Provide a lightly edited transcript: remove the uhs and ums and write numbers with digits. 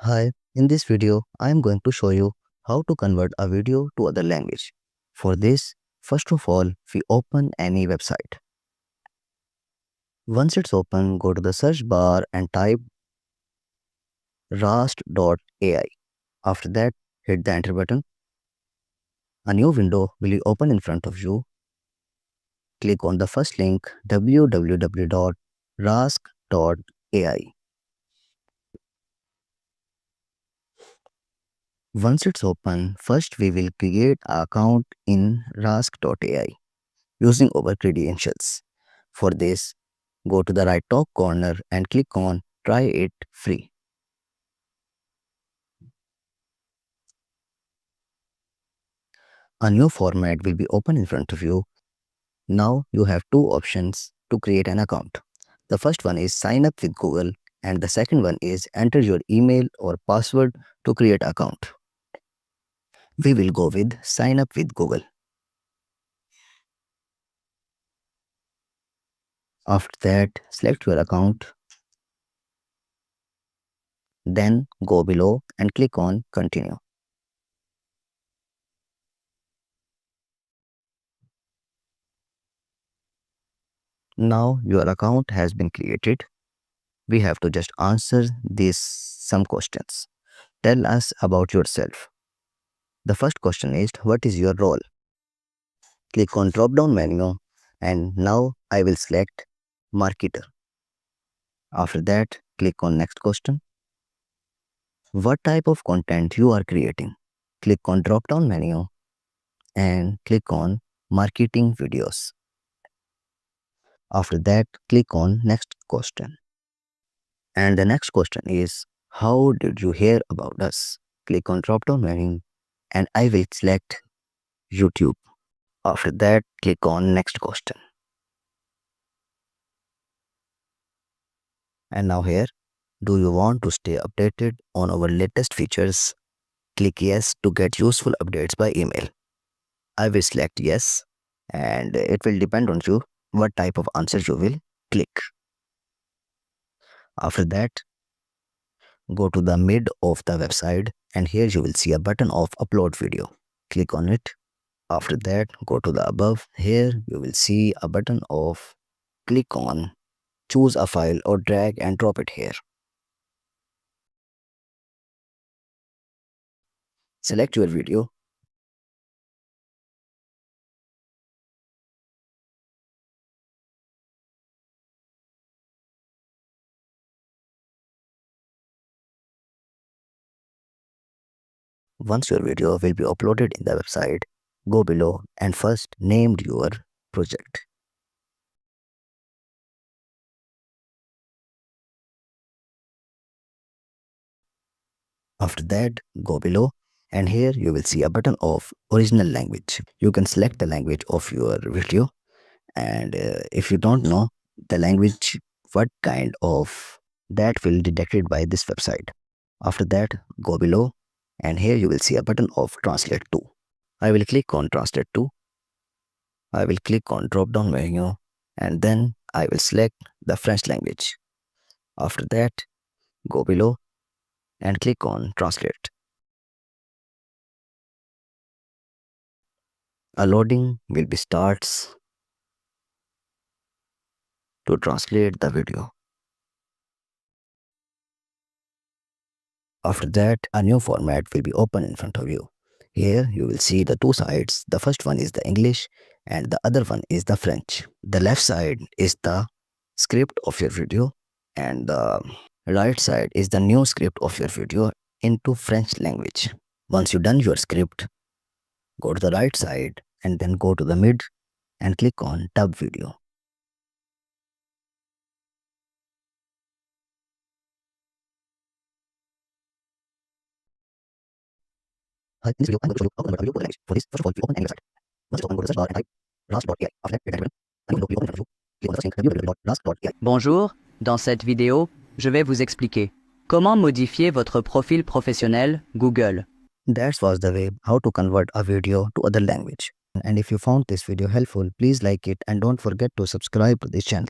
Hi, in this video, I am going to show you how to convert a video to other language. For this, first of all, we open any website. Once it's open, go to the search bar and type Rask.ai. After that, hit the enter button. A new window will open in front of you. Click on the first link www.rask.ai. Once it's open, first we will create an account in Rask.ai using our credentials. For this, go to the right top corner and click on Try it free. A new format will be open in front of you. Now you have two options to create an account. The first one is sign up with Google and the second one is enter your email or password to create account. We will go with sign up with Google. After that, select your account. Then go below and click on continue. Now your account has been created. We have to just answer these some questions. Tell us about yourself. The first question is, what is your role? Click on drop down menu and now I will select marketer. After that, click on next question. What type of content you are creating? Click on drop down menu and click on marketing videos. After that, click on next question. And the next question is, how did you hear about us? Click on drop down menu and I will select YouTube. After that, click on next question. And now here, do you want to stay updated on our latest features? Click yes to get useful updates by email. I will select yes and it will depend on you what type of answer you will click. After that, go to the mid of the website and here you will see a button of upload video. Click on it. After that, go to the above. Here you will see a button of click on choose a file or drag and drop it here. Select your video. Once your video will be uploaded in the website, go below and first name your project. After that, go below and here you will see a button of original language. You can select the language of your video and if you don't know the language, what kind of that will be detected by this website. After that, go below and here you will see a button of translate to. I will click on translate to. I will click on drop down menu and then I will select the French language. After that, go below and click on translate. A loading will be starts to translate the video. After that, a new format will be open in front of you. Here you will see the two sides. The first one is the English and the other one is the French. The left side is the script of your video and the right side is the new script of your video into French language. Once you done your script, go to the right side and then go to the mid and click on dub video. In this video, I'm going to show you how to convert a video to a language. For this, first of all, we open any website. Once it's open, go to the search bar and type Rask.ai. After that, hit enter button. A new window will open in front of you. Click on the first link www.rask.ai. Bonjour, dans cette vidéo, je vais vous expliquer comment modifier votre profil professionnel Google. That was the way how to convert a video to other language. And if you found this video helpful, please like it and don't forget to subscribe to this channel.